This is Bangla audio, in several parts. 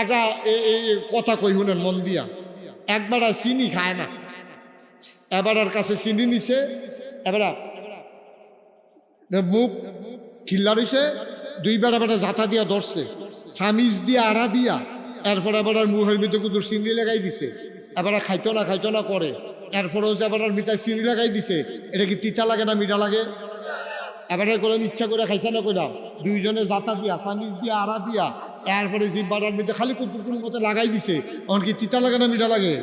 একটা কথা কই শুনেন মন দিয়া, একবার চিনি খায় না, এবার কাছে চিনি নিছে, এবার মুখ খিল্লা রইছে, দুইবার এবার জাতা দিয়া ধরছে, সামিজ দিয়া আড়া দিয়া, এরপর এবার মুখের ভিতরে কুদুর চিনি লাগাই দিছে, এবার খাইতো না করে, এরপরেও যে এবার মিঠাই চিনি লাগাই দিছে। এটা কি তিতা লাগে না মিঠা লাগে? এবারে করলেন ইচ্ছা করে খাইছে না কইরা, দুইজনে জাতা দিয়া সামিজ দিয়া আড়া দিয়া এরপরে জিব্বাটার মধ্যে খালি কুকুর মতো লাগাই দিছে। অন কি তিতা লাগে না মিঠা লাগে?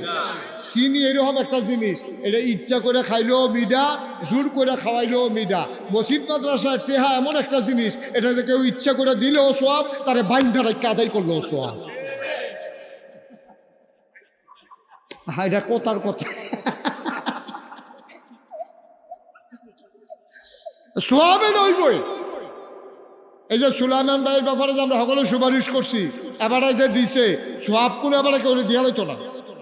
চিনি এরকম একটা জিনিস, এটা ইচ্ছা করে খাইলেও মিঠা, জোর করে খাওয়াইলেও মিঠা। মসজিদ মাদ্রাসার টেহা এমন একটা জিনিস, এটা কেউ ইচ্ছা করে দিলেও সোয়াব, তারে বাইন্ধা রাখতে আদায় করলেও সোয়াব। হ্যাঁ, এটা কথার কথা, সোয়াব এটা হইবই। এই যে সুলাইমান ভাইয়ের ব্যাপারে যে আমরা সকলে সুপারিশ করছি, এবারে যে দিছে সোয়াব কোন এবারে কেউ দিয়া হইতো না।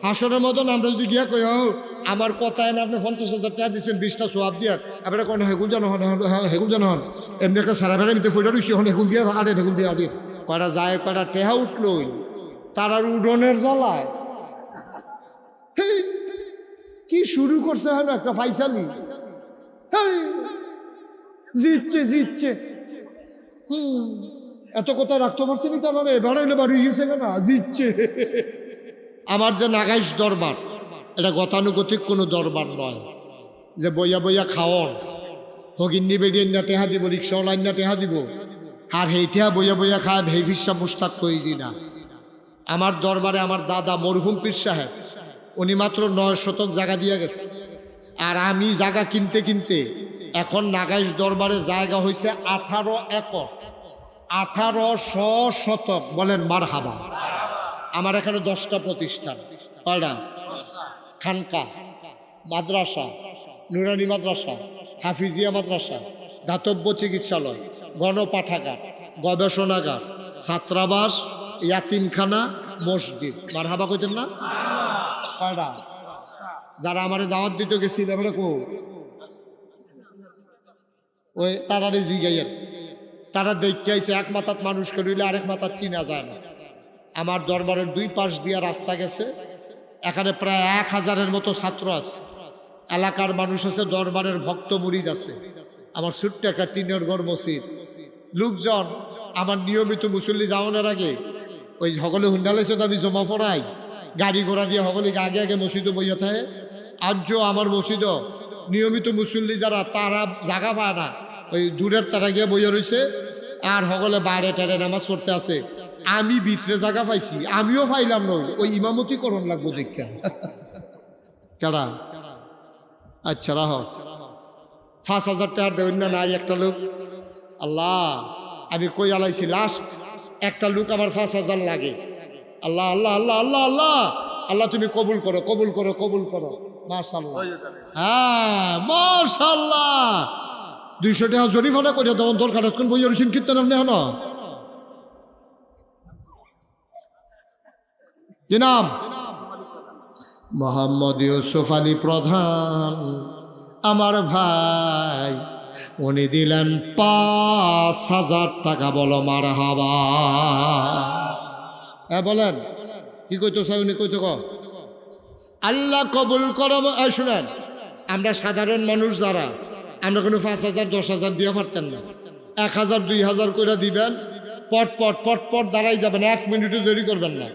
হাসনের মতন আমরা যদি গিয়া কই আমার কথায় না আপনি 50,000 টাকা দিচ্ছেন 20টা সোয়াব দিয়ার, এবারে কোন হেগুল জানো হন, হেগুল জানো হন, এমনি একটা সারা বেড়া মিতে ফইটা রইছি, হন হেগুল দিয়া আড়ে হেগুল দিয়া আড়ে কয়টা যায়, কয়টা টেহা উঠলই তার আর উডনের জ্বালায় কি শুরু করছে হলো একটা ফাইসালি, জিতছে এত কথা রাখতে পারছি নি, তার বেড়াইলে বাড়ি গেছে না জিতছে। আমার যে নাগাইশ দরবার, এটা গতানুগতিক কোনো দরবার নয় যে বইয়া বইয়া খাওয়ন, হগিন্নি বেরিয়ে না টেহা দিব, রিক্সাওয়ালাইন না টেহা দিব, আর হেইটা বইয়া বইয়া খায় ভেফিসা মুস্তাক ফইজি না। আমার দরবারে আমার দাদা মরহুম পীর সাহেব, উনি মাত্র 9 শতক জায়গা দিয়ে গেছে, আর আমি জায়গা কিনতে কিনতে এখন নাগাইশ দরবারে জায়গা হয়েছে 18 একর, 1800 শতক। বলেন মারহাবা। আমার এখানে 10টা প্রতিষ্ঠান, কয়টা? খানকা, মাদ্রাসা, নুরানি মাদ্রাসা, হাফিজিয়া মাদ্রাসা, দাতব্য চিকিৎসালয়, গণপাঠাগার, গবেষণাগার, ছাত্রাবাস, ইয়াতিমখানা, মসজিদ। মারহাবা কইতেন না? কয়টা? যারা আমার দাওয়াত দিতে গেছিল এবারে কো ওই তারারে জিগাইয়ের, তারা দেখতে আইছে এক মাথাত মানুষকে রইলে আরেক মাথাত চিনা যায় না। আমার দরবারের 2 পাশ দিয়া রাস্তা গেছে, এখানে প্রায় 1000-এর মতো ছাত্র আছে, এলাকার মানুষ আছে, দরবারের ভক্ত মুরিদ আছে। আমার ছোট্ট একটা টিনের ঘর মসজিদ, লোকজন আমার নিয়মিত মুসল্লি যাওয়ানোর আগে ওই সকলে হুন্ডালেছে, আমি জমা পড়াই, গাড়ি ঘোড়া দিয়ে সকলে আগে আগে মসজিদে বইয়া থাকে। আজও আমার মসজিদও নিয়মিত মুসল্লি যারা, তারা জাগা পায় না, ওই দূরের তারা গিয়ে বইয়া রয়েছে, আর সকলে বাইরে টারে নামাজ পড়তে আছে। আমি ভিতরে জায়গা পাইছি, আমিও পাইলাম না, ওই ইমামতি করণ লাগবো দেখা কেডা। আচ্ছা রাহ, 5,000 টাকার দেবেন না নাই একটা লোক। আল্লাহ, আমি কই আলাইছি লাস্ট একটা লোক আমার 5,000 লাগে। আল্লাহ আল্লাহ আল্লাহ আল্লাহ আল্লাহ আল্লাহ, তুমি কবুল করো, কবুল করো, কবুল করো। মাশাআল্লাহ, হ্যাঁ মাশাআল্লাহ। 200 টাকা জরিফানা করে দেওয়ার দরকার, এখন বইয়া রয়েছেন কীর্তন আপনি হন। কি নাম? মোহাম্মদ ইউসুফ আলী প্রধান, আমার ভাই, উনি দিলেন 5,000 টাকা। বলো মারহাবা। হ্যাঁ বলেন, কি কইতো চাই উনি কইতো ক আল্লাহ কবুল করো। শুনেন, আমরা সাধারণ মানুষ যারা, আমরা কোনো 5,000 10,000 দিয়ে পারতেন না। 1,000 2,000 করে দিবেন, পট পট পট পট দাঁড়াই যাবেন, 1 মিনিটও দেরি করবেন না।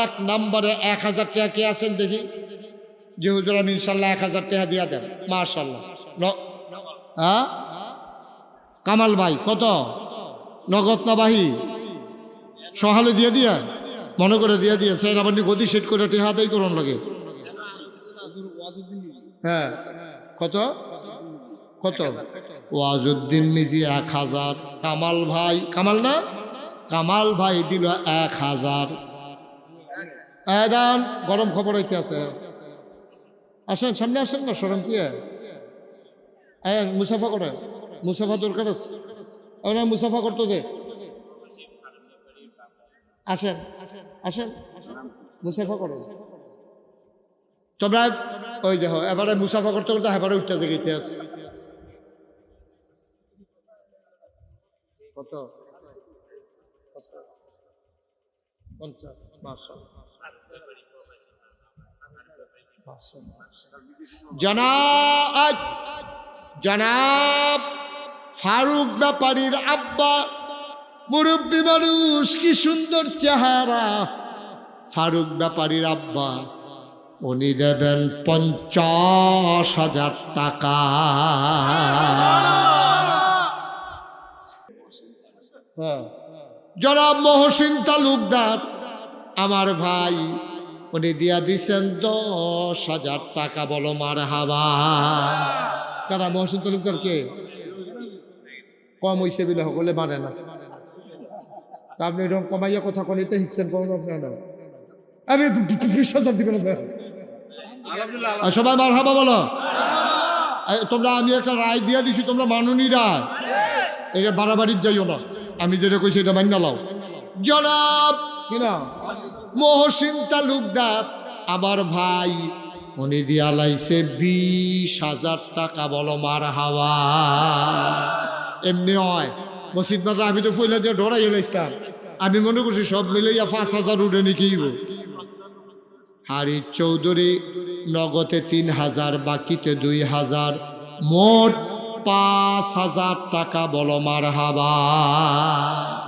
1 নম্বরে 1,000 টাকা কে আছেন দেখি? যে হুজুর আমি ইনশাল্লাহ 1,000 টাকা দিয়া দেন। মাশাল্লাহ। হ্যাঁ কামাল ভাই, কত? নগদ না বাহি? সহালে দিয়ে দিয়া, মনে করে দিয়ে দিয়েছে, আবার গদি সেট করে টেহা আদায় করুন লাগে। হ্যাঁ কত কত? ওয়াজউদ্দিন মিজি 1,000। কামাল ভাই, কামাল না, কামাল ভাই দিল 1,000। দান গরম খবর হইতে আছে, আসেন সামনে আসেন না, সরম কি মুসাফা করে, মুসাফা দরকার আছে না, মুসাফা করতো যে আসেন আসেন মুসাফা করো। তোমরা ওই দেখো এবারে মুসাফা করতে করতে এবারে উঠতে জেগেতে আস। কত 50 মাশাআল্লাহ জনাব ফারুক ব্যাপারীর আব্বা মুরব্বী মানুষ, কি সুন্দর চেহারা। ফারুক ব্যাপারীর আব্বা উনি দেবেন 50,000 টাকা। জনাব মহসিন তালুকদার আমার ভাই, উনি দিয়া দিছেন 10,000 টাকা। বলো মারহাবা। কারা মহসিন তালুকদার? কে কম হইছে বিলে সকলে মানে না। আপনি এরকম কমাইয়া কথা কনিতে শিখছেন কম আপনারা। আমি 20,000 দিবেন সবাই মারহাবা বলো। তোমরা আমি একটা রায় দিয়া দিছি, তোমরা মাননি রায়, এটা বাড়াবাড়ির যাইও না। আমি যেটা কইছি এটা মান্য লাও। জনাব কিনা মহসিন তালুকদার আমার ভাই, উনি দিয়া লাইছে 20,000 টাকা। বলো মারহাবা। এমনি হয় মসজিদ মাত্র, আমি তো ফইলা দিয়ে ডরাই ইসলাম। আমি মনে করছি সব মিলাইয়া 5,000 উঠে নাকি। হারি চৌধুরী নগদে 3,000, বাকিতে 2,000, মোট 5,000 টাকা। বলো মারহাবা।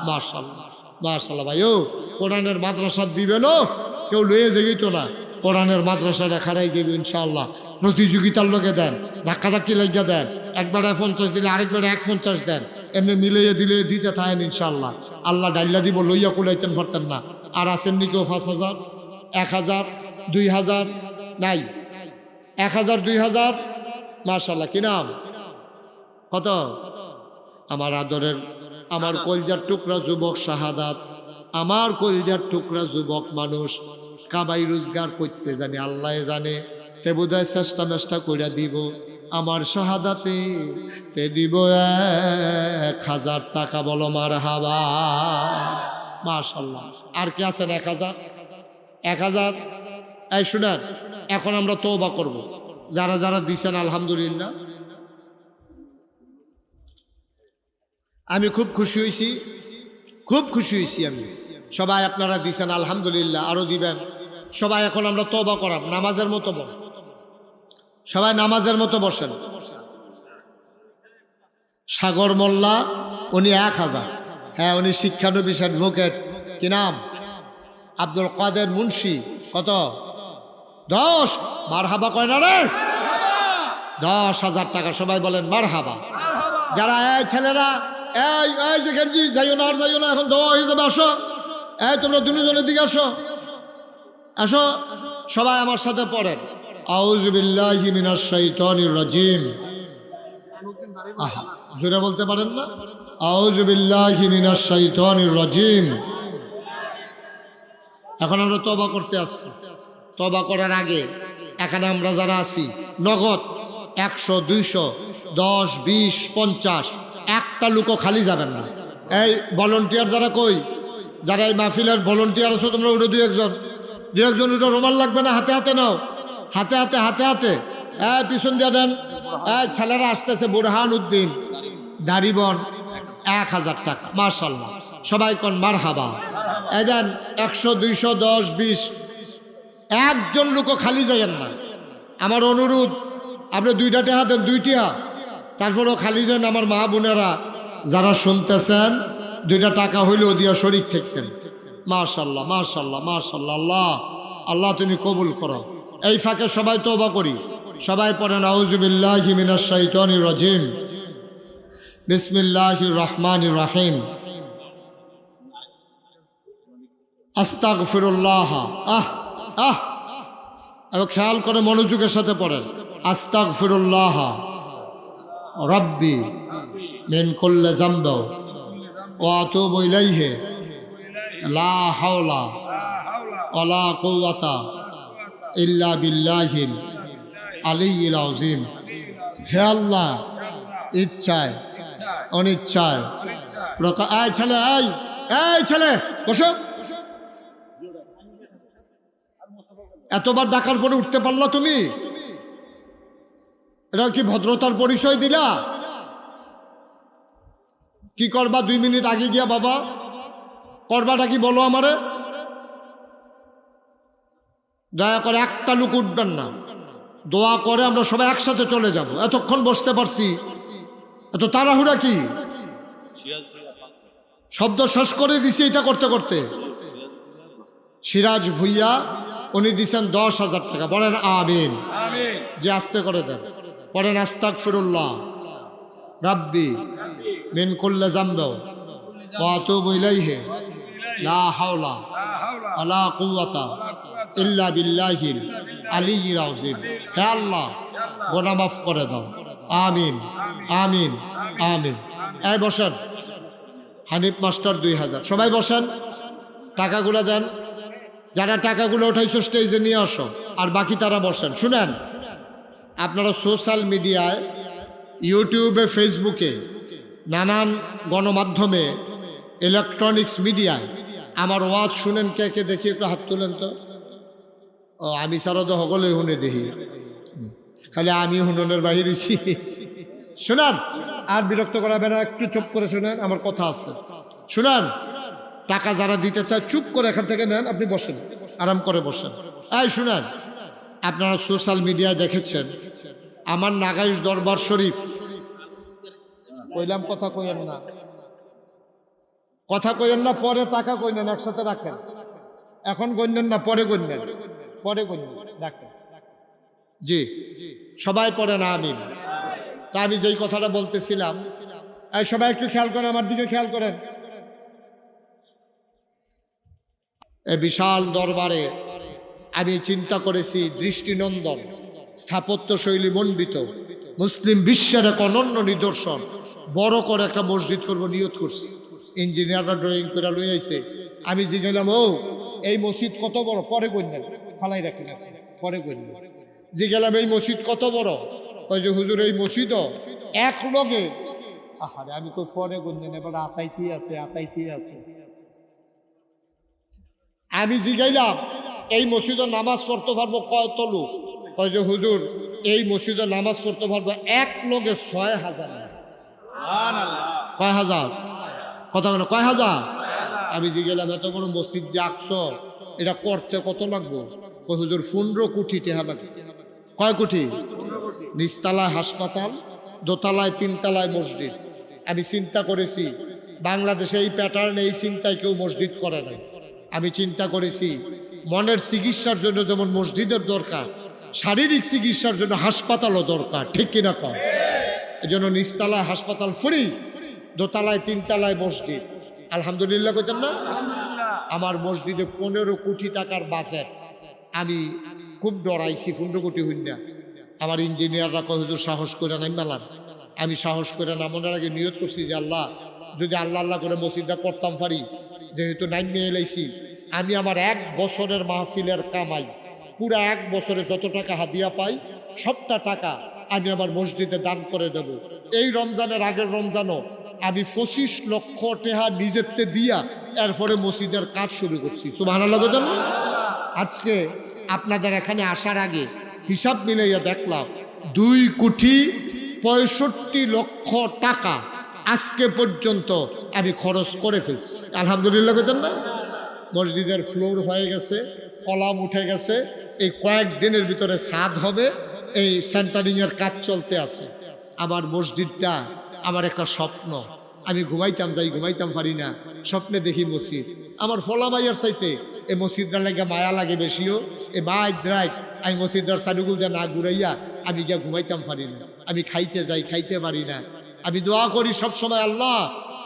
মাশাআল্লাহ মাশাআল্লাহ। ভাই ও কোরআনের মাদ্রাসা দিবেন, কেউ লয়ে যেত না। কোরআনের মাদ্রাসাটা খারাই যাবে ইনশাআল্লাহ। প্রতিযোগিতার লোকে দেন, ধাক্কাধাক্কি লাগিয়া দেন। একবারে 50 দিলে আরেকবারে 150 দেন, এমনি মিলাইয়া দিলে দিতে থাকেন ইনশাআল্লাহ। আল্লাহ ডাইল্লা দিব, লইয়া কুলাইতেন পারতেন না। আর আসেন নি কেউ 5,000, 1,000, 2,000 নাই। 1,000, 2,000 মাশাআল্লাহ। কি নাম? কত? আমার আদরের, আমার কলজার টুকরা যুবক শাহাদাত, আমার কলজার টুকরা যুবক মানুষ কামাই রোজগার করতে জানে, আল্লাহ জানে। তে বোধহয় চেষ্টা মেষ্টা কইরা দিব আমার শাহাদাতে, তে দিব 1,000 টাকা। বলো মারহাবা। মাশাআল্লাহ। আর কে আছেন? 1,000, 1,000। এই শুনেন, এখন আমরা তওবা করব। যারা যারা দিছেন আলহামদুলিল্লাহ। আমি খুব খুশি হয়েছি, খুব খুশি হয়েছি আমি। সবাই আপনারা দিছেন আলহামদুলিল্লাহ, আরো দিবেন সবাই। এখন আমরা তওবা করাম, নামাজের মতো বল, সবাই নামাজের মতো বসেন। সাগর মোল্লা উনি 1,000। হ্যাঁ, উনি শিক্ষানবিশ অ্যাডভোকেট। কি নাম? আব্দুল কাদের মুন্সি। কত? 10। মারহাবা কয় না রে? 10,000 টাকা। সবাই বলেন মারহাবা। যারা এই ছেলেরা, এই এই যে গেঞ্জি যাইও না, আর যাইও না, এখন দোয়া হয়ে যাবে। আসো, এই তোমরা দুজনের দিকে আসো, আসো। সবাই আমার সাথে পড়েন, আউযু বিল্লাহি মিনাশ শাইতানির রাজিম। আহা, জোরে বলতে পারেন না? আউযু বিল্লাহি মিনাশ শাইতানির রাজিম। এখন আমরা তওবা করতে আসছি। তওবা করার আগে এখানে আমরা যারা আছি, নগদ 100, 200, 10, 20, 50 একটা লোকও খালি যাবেন না। এই ভলান্টিয়ার যারা, কই যারা এই মাহফিলের ভলান্টিয়ার আছো তোমরা, উঠে দুই একজন উঠে। রুমাল লাগবে না, হাতে হাতে নাও, হাতে হাতে হাতে হাতে। এই পিছন দিয়ে দেন। এই ছেলেরা আসতেছে, বুরহান উদ্দিন দাড়িবন, 1,000 টাকা। মাশাআল্লাহ। সবাই কোন মারহাবা। এই দেন 100, 200, 10, 20। একজন লোকও খালি যাইয়েন না। আমার অনুরোধ, আপনি 2টা টাকা দেন, 2 টাকা। তারপরেও খালি যান। আমার মা বোনেরা যারা শুনতেছেন, 2টা টাকা হইলেও দিয়া শরীক থাকতেন। মাশাআল্লাহ মাশাআল্লাহ মাশাআল্লাহ। আল্লাহ আল্লাহ তুমি কবুল করো। এই ফাঁকে সবাই তওবা করি। সবাই পড়েন আউযু বিল্লাহি মিনাশ শাইতানির রাজিম, বিসমিল্লাহির রহমানির রহিম, আস্তাগফিরুল্লাহ। এবার খেয়াল করে মনোযোগের সাথে পড়েন। আস্তাগফিরুল্লাহ রাব্বি মিন কুল্লি যামবি ওয়া আতুবু ইলাইহি লা হাওলা ওয়ালা কুওয়াতা ইল্লা বিল্লাহিল আলিয়্যিল আযীম। হে আল্লাহ, ইচ্ছায় অনিচ্ছায় এই ছেলে, এই ছেলে বসো। এতবার ডাকার পরে উঠতে পারলা তুমি? এটা কি ভদ্রতার পরিচয় দিলা? কি করবা 2 মিনিট আগে গিয়া? বাবা করবাটা কি বলো আমারে? দয়া করে একটা লোক উঠবেন না, দোয়া করে আমরা সবাই একসাথে চলে যাব। এতক্ষণ বসতে পারছি, এত তাড়াহুড়া কি? শব্দ শেষ করে দিছি এটা করতে করতে। সিরাজ ভুইয়া উনি দিছেন 10,000 টাকা। বলেন আমিন। যে আস্তে করে দেন, পড়েন আস্তাগফিরুল্লাহ রাব্বি মিন কুল্লি যামবি ওয়া আতুবু ইলাইহি লা হাওলা ওয়ালা কুওয়াতা ইল্লা বিল্লাহিল আলিয়্যিল আযীম। হে আল্লাহ, গুনাহ মাফ করে দাও। আমিন আমিন আমিন। এই বসেন, হানিফ মাস্টার 2000। সবাই বসেন, টাকাগুলো দেন। যারা টাকাগুলো উঠাইছো স্টেজে নিয়ে আসো, আর বাকি তারা বসেন। শুনেন, আপনারা সোশ্যাল মিডিয়ায়, ইউটিউবে, ফেসবুকে, নানান গণমাধ্যমে, ইলেকট্রনিক্স মিডিয়ায় আমার ওয়াজ শুনেন কে কে? দেখি একটু হাত তুলেন তো। ও, আমি ছাড়া তো সকলেই শুনে দেখি, খালি আমি হুননের বাহির হইছি। শুনেন, আর বিরক্ত করাবে না, একটু চুপ করে শুনেন, আমার কথা আছে। শুনেন, টাকা যারা দিতে চায় চুপ করে এখান থেকে নেন, আপনি বসেন, আরাম করে বসেন। এই শুনেন, আপনারা সোশ্যাল মিডিয়ায় দেখেছেন আমার নাগাইশ দরবার শরীফ, কইলাম কথা কইেন না, কথা কইেন না, পরে টাকা কইনেন, একসাথে রাখেন। এখন গণ্যেন না, পরে গণ্যেন, পরে গণ্যেন, রাখেন। জি, সবাই পড়েন আমিন। তা আমি যেই কথাটা বলতেছিলাম, এই সবাই একটু খেয়াল করেন, আমার দিকে খেয়াল করেন। এই বিশাল দরবারে আমি চিন্তা করেছি, দৃষ্টিনন্দন, স্থাপত্য শৈলী মণ্ডিত, মুসলিম বিশ্বের এক অনন্য নিদর্শন, বড় করে একটা মসজিদ করব নিয়ত করছি। ইঞ্জিনিয়াররা ড্রয়িং করে লই আইছে। আমি জিজ্ঞাসলাম, ও এই মসজিদ কত বড়? পরে গণ্যেন, ফালাই রাখি না, পরে গণ্যেন। জিজ্ঞাসলাম, এই মসজিদ কত বড়? ওই যে হুজুর, এই মসজিদও এক লগে। আহারে, আমি কই পরে গণ্যেন, এবার আতাইতি আছে, আতাইতি আছে। আমি জিগাইলাম, এই মসজিদে নামাজ পড়তে পারবো কত লোক? কয় যে হুজুর, এই মসজিদে নামাজ পড়তে পারবো এক লোকে 6,000। কয় হাজার? কথা বলো, কয় হাজার? আমি জিগাইলাম, এত বড় মসজিদ যে আঁকছো, এটা করতে কত লাগবো? কয় হুজুর, 15 কোটি টাকা লাগবে। কয় কোটি? নিচতলায় হাসপাতাল, দোতলায় 3 তলায় মসজিদ। আমি চিন্তা করেছি, বাংলাদেশে এই প্যাটার্নে, এই চিন্তায় কেউ মসজিদ করে নাই। আমি চিন্তা করেছি, মনের চিকিৎসার জন্য যেমন মসজিদের দরকার, শারীরিক চিকিৎসার জন্য হাসপাতালও দরকার, ঠিক কিনা কম? এই জন্য নিচতলায় হাসপাতাল ফ্রি, দোতলায় 3 তলায় মসজিদ। আলহামদুলিল্লাহ কইতেন না? আমার মসজিদে 15 কোটি টাকার বাজেট। আমি খুব ডরাইছি, 15 কোটি হইন না। আমার ইঞ্জিনিয়াররা কয় হুজুর সাহস করে নাম মেলান। আমি সাহস করে নামানোর আগে নিয়ত করছি যে আল্লাহ, যদি আল্লাহ আল্লাহ করে মসজিদটা করতাম পারি, যেহেতু নাইমে এলাইছি, আমি আমার 1 বছরের মাহফিলের কামাই, পুরা 1 বছরে যত টাকা হাদিয়া পাই, সবটা টাকা আমি আমার মসজিদে দান করে দেব। এই রমজানের আগের রমজানও আমি 25 লক্ষ টাকা নিজেরতে দিয়া এরপরে মসজিদের কাজ শুরু করছি। সুবহানাল্লাহ বলেন না? আজকে আপনাদের এখানে আসার আগে হিসাব মিলাইয়া দেখলাম 2,65,00,000 টাকা আজকে পর্যন্ত আমি খরচ করে ফেলছি। আলহামদুলিল্লাহ বলেন না? মসজিদের ফ্লোর হয়ে গেছে, কলাম উঠে গেছে, এই কয়েকদিনের ভিতরে ছাদ হবে, এই সেন্টারিংয়ের কাজ চলতে আছে। আমার মসজিদটা আমার একটা স্বপ্ন। আমি ঘুমাইতাম যাই, ঘুমাইতাম পারি না, স্বপ্নে দেখি মসজিদ। আমার ফলা মাইয়ার চাইতে এই মসজিদটার লাগে মায়া লাগে বেশিও। এই মাইদ্রাই আমি মসজিদটার সাডুগুল দিয়ে না ঘুরাইয়া আমি গিয়া ঘুমাইতাম পারি না। আমি খাইতে যাই, খাইতে পারি না। আমি দোয়া করি সব সময়, আল্লাহ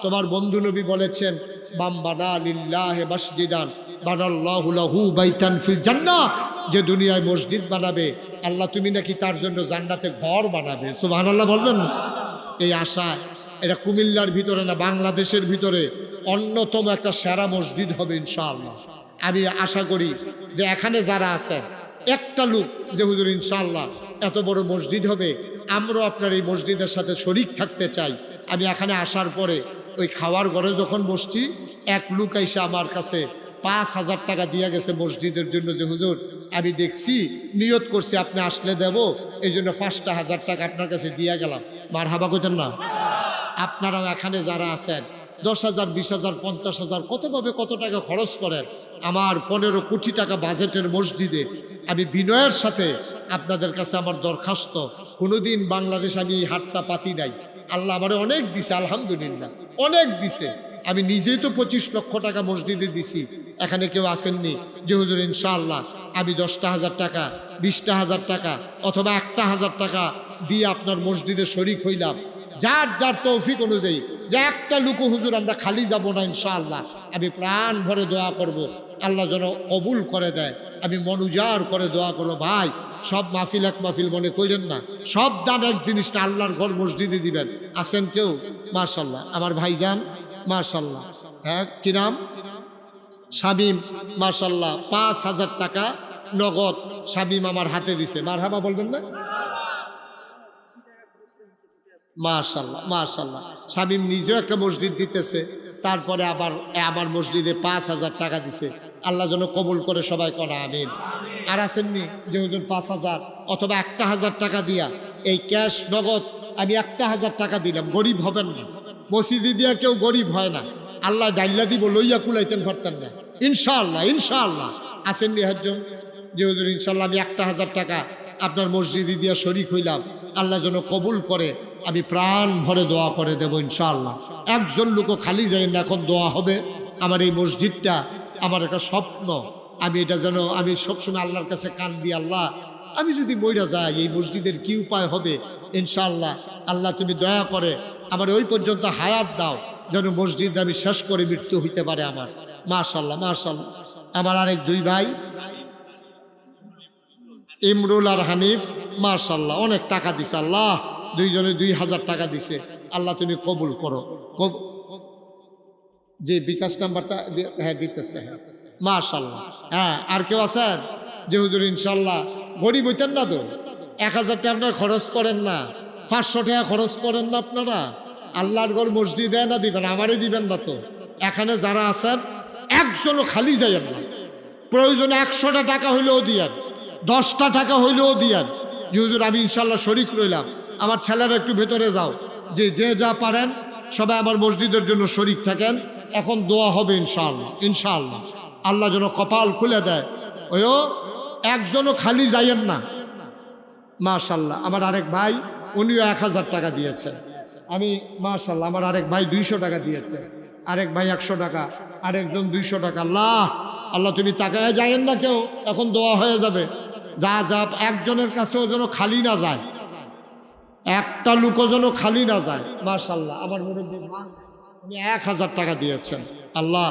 তোমার বন্ধু নবী বলেছেন, বাম বানা লিল্লাহি মাসজিদান বানাল্লাহু লাহু বাইতান ফিল জান্নাহ, যে দুনিয়ায় মসজিদ বানাবে আল্লাহ তুমি নাকি তার জন্য জান্নাতে ঘর বানাবে। সুবহানাল্লাহ বলবেন না? এই আশা, এটা কুমিল্লার ভিতরে না, বাংলাদেশের ভিতরে অন্যতম একটা সেরা মসজিদ হবে ইনশাআল্লাহ। আমি আশা করি যে এখানে যারা আছেন, একটা লোক যে হুজুর ইনশাআল্লাহ এত বড় মসজিদ হবে, আমরাও আপনার এই মসজিদের সাথে শরিক থাকতে চাই। আমি এখানে আসার পরে ওই খাওয়ার ঘরে যখন বসছি, এক লোক এসে আমার কাছে 5,000 টাকা দিয়ে গেছে মসজিদের জন্য, যে হুজুর আমি দেখছি, নিয়ত করছি আপনি আসলে দেব, এই জন্য 5,000 টাকা আপনার কাছে দিয়ে গেলাম। মারহাবা কইতেন না? আপনারাও এখানে যারা আছেন 10,000, 20,000, 50,000 কতভাবে কত টাকা খরচ করেন। আমার 15 কোটি টাকা বাজেটের মসজিদে আমি বিনয়ের সাথে আপনাদের কাছে আমার দরখাস্ত, কোনোদিন বাংলাদেশ আমি এই হাটটা পাতি নাই। আল্লাহ আমারে অনেক দিছে, আলহামদুলিল্লাহ অনেক দিছে। আমি নিজেই তো 25 লক্ষ টাকা মসজিদে দিছি। এখানে কেউ আসেননি যে হুজুর ইনশাআল্লাহ আমি 10,000 টাকা, 20,000 টাকা অথবা 1,000 টাকা দিয়ে আপনার মসজিদে শরিক হইলাম। যার যার তৌফিক অনুযায়ী, যে একটা লুকু হুজুর আমরা খালি যাব না ইনশাআল্লাহ। আমি প্রাণ ভরে দোয়া করব, আল্লাহ যেন কবুল করে দেয়। আমি মন উজাড় করে দোয়া করবো। ভাই, সব মাহফিল এক মাহফিল মনে করেন না, সব দান এক জিনিসটা আল্লাহর ঘর মসজিদে দিবেন। আছেন কেউ? মাশাল্লাহ, আমার ভাইজান মাশাল্লাহ। হ্যাঁ, কি নাম? শামীম, মাশাল্লাহ 5,000 টাকা নগদ শামীম আমার হাতে দিছে। মারহাবা বলবেন না? মাশাল্লাহ মাশাল্লাহ। শামীম নিজেও একটা মসজিদ দিতেছে, তারপরে আবার আমার মসজিদে 5,000 টাকা দিছে। আল্লাহ যেন কবুল করে সবাই করা আমিন। আর আসেননি যে হুজুর 5,000 অথবা 1,000 টাকা দিয়া, এই ক্যাশ নগদ আমি 1,000 টাকা দিলাম। গরিব হবেন না, মসজিদে দিয়া কেউ গরিব হয় না। আল্লাহ ডাইল্লা দিব, লইয়া কুলাইতেন পারতেন না। ইনশাআল্লাহ ইনশাআল্লাহ। আসেননি একজন যে হুজুর ইনশাআল্লাহ আমি 1,000 টাকা আপনার মসজিদে দিয়া শরিক হইলাম, আল্লাহ যেন কবুল করে, আমি প্রাণ ভরে দোয়া করে দেব ইনশাআল্লাহ। একজন লোকও খালি যায় না, এখন দোয়া হবে। আমার এই মসজিদটা আমার একটা স্বপ্ন, আমি এটা যেন আমি সবসময় আল্লাহর কাছে কান দিই, আল্লাহ আমি যদি মইরা যাই এই মসজিদের কি উপায় হবে। ইনশাআল্লাহ আল্লাহ তুমি দয়া করে আমার ওই পর্যন্ত হায়াত দাও, যেন মসজিদ আমি শেষ করে মৃত্যু হইতে পারে আমার। মাশাআল্লাহ মাশাআল্লাহ। আমার আরেক দুই ভাই ইমরুল আর হানিফ, মাশাআল্লাহ অনেক টাকা দিছে। আল্লাহ দুইজনে 2,000 টাকা দিছে। আল্লাহ তুমি কবুল করো। যে বিকাশ নাম্বারটা হ্যাঁ দিতেছে, হ্যাঁ মাশাআল্লাহ। হ্যাঁ, আর কেউ আছেন যে হুজুর ইনশাআল্লাহ গরিব হইতেন না তো? 1,000 টাকা আপনারা খরচ করেন না, 500 টাকা খরচ করেন না আপনারা? আল্লাহর ঘর মসজিদে না দিবেন, আমারই দিবেন না তো? এখানে যারা আছেন একজনও খালি যাইয়েন না। প্রয়োজনে 100টা টাকা হইলেও দিয়েন, 10টা টাকা হইলেও দিয়েন। যে হুজুর আমি ইনশাআল্লাহ শরিক রইলাম, আমার ছেলেরা একটু ভেতরে যাও, যে যে যা পারেন সবাই আমার মসজিদের জন্য শরিক থাকেন। এখন দোয়া হবে ইনশাআল্লাহ ইনশাআল্লাহ। আল্লাহ যেন কপাল খুলে দেয়। ওইও একজনও খালি যাইয়েন না। মাশাআল্লাহ। আমার আরেক ভাই উনিও 1,000 টাকা দিয়েছেন। আমি মাশাআল্লাহ আমার আরেক ভাই 200 টাকা দিয়েছে, আরেক ভাই 100 টাকা, আরেকজন 200 টাকা। আল্লাহ আল্লাহ তুমি তাকায় যাইয়েন না কেউ, এখন দোয়া হয়ে যাবে। যা যা একজনের কাছেও যেন খালি না যায়, একটা লোকও যেন খালি না যায়। মাশাআল্লাহ আমার মুরব্বী ভাই উনি 1,000 টাকা দিয়েছেন। আল্লাহ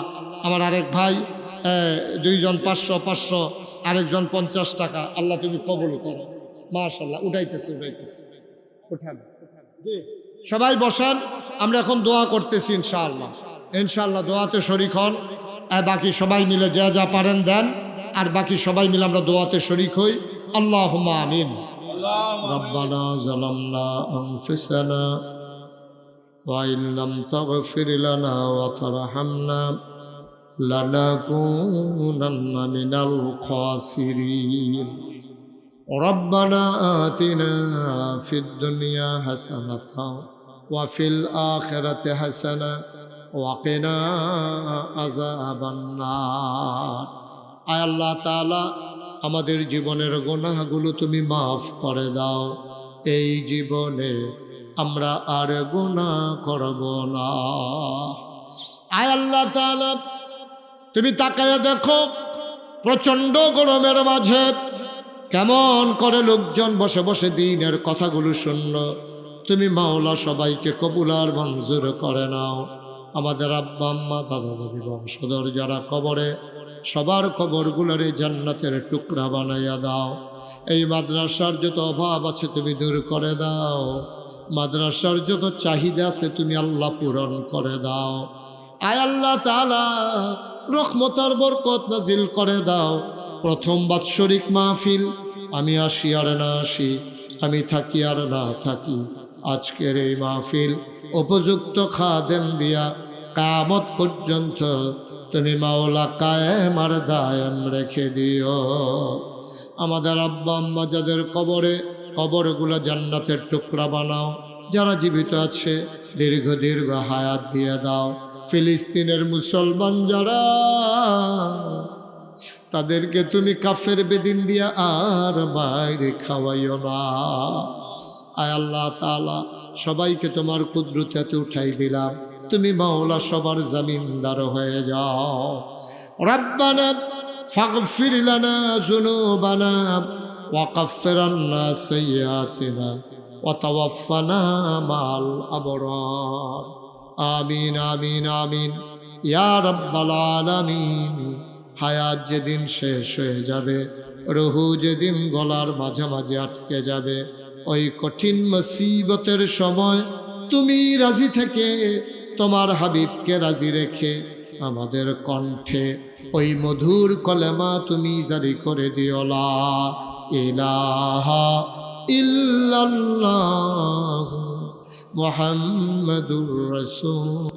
আমার আরেক ভাই দুইজন 500, আরেকজন 50 টাকা। আল্লাহ তুমি কবুল করো। মাশাআল্লাহ উঠাইতেছে উঠান। সবাই বসেন, আমরা এখন দোয়া করতেছি ইনশাআল্লাহ। ইনশাআল্লাহ দোয়াতে শরীক হন। বাকি সবাই মিলে যা যা পারেন দেন, আর বাকি সবাই মিলে আমরা দোয়াতে শরীক হই। আল্লাহুম্মা আমিন। রব্বানা যালামনা আনফুসানা ওয়া ইন লাম তাগফির লানা ওয়া তারহামনা লানাকুনান্না মিনাল খাসিরিন। রব্বানা আতিনা ফিদ দুনিয়া হাসানাতাও ওয়া ফিল আখিরাতি হাসানা ওয়া কিনা আযাবান নার। আয় আল্লাহ তাআলা আমাদের জীবনের গুনাহগুলো তুমি মাফ করে দাও। এই জীবনে আমরা আর গুনাহ করব না। আয় আল্লাহ তাআলা তুমি তাকায়া দেখো, প্রচণ্ড গরমের মাঝে কেমন করে লোকজন বসে বসে দিনের কথাগুলো শুনল। তুমি মাওলা সবাইকে কবুল আর মঞ্জুর করে নাও। আমাদের আব্বা আম্মা দাদা দাদি বংশধর যারা কবরে, সবার কবরগুলোরে জান্নাতের টুকরা বানাইয়া দাও। এই মাদ্রাসার যত অভাব আছে তুমি দূর করে দাও। মাদ্রাসার যত চাহিদা আছে তুমি আল্লাহ পূরণ করে দাও। আয় আল্লাহ তাআলা রহমতের বরকত নাজিল করে দাও। প্রথম বাৎসরিক মাহফিল আমি আসি আর না আসি, আমি থাকি আর না থাকি, আজকের এই মাহফিল উপযুক্ত খাদেম দিয়া কিয়ামত পর্যন্ত তুমি মাওলা কায়েম আর দায়েম রেখে দিও। আমাদের আব্বা আম্মা যাদের কবরগুলো জান্নাতের টুকরা বানাও। যারা জীবিত আছে দীর্ঘ দীর্ঘ হায়াত দিয়ে দাও। ফিলিস্তিনের মুসলমান যারা, তাদেরকে তুমি কাফের বেদিন দিয়া আর বাইরে খাওয়াইও না। আয় আল্লাহ তাআলা, সবাইকে তোমার কুদরতে উঠাই দিলাম, তুমি মাওলা সবার জমিনদার হয়ে যাও। রব্বানা ফাগফির লানা যুনুবানা ওয়া কাফফির আন্না সাইয়্যাতিনা ওয়া তাওয়াফফানা মাল আবরার। আমিন আমিন আমিন ইয়া রাব্বাল আলামিন। হায়াত যেদিন শেষ হয়ে যাবে, রুহু যেদিন গলার মাঝামাঝি আটকে যাবে, ওই কঠিন মুসিবতের সময় তুমি রাজি থেকে তোমার হাবিবকে রাজি রেখে আমাদের কণ্ঠে ওই মধুর কলেমা তুমি জারি করে দিও, লা ইলাহা ইল্লাল্লাহু মুহাম্মাদুর রাসূল।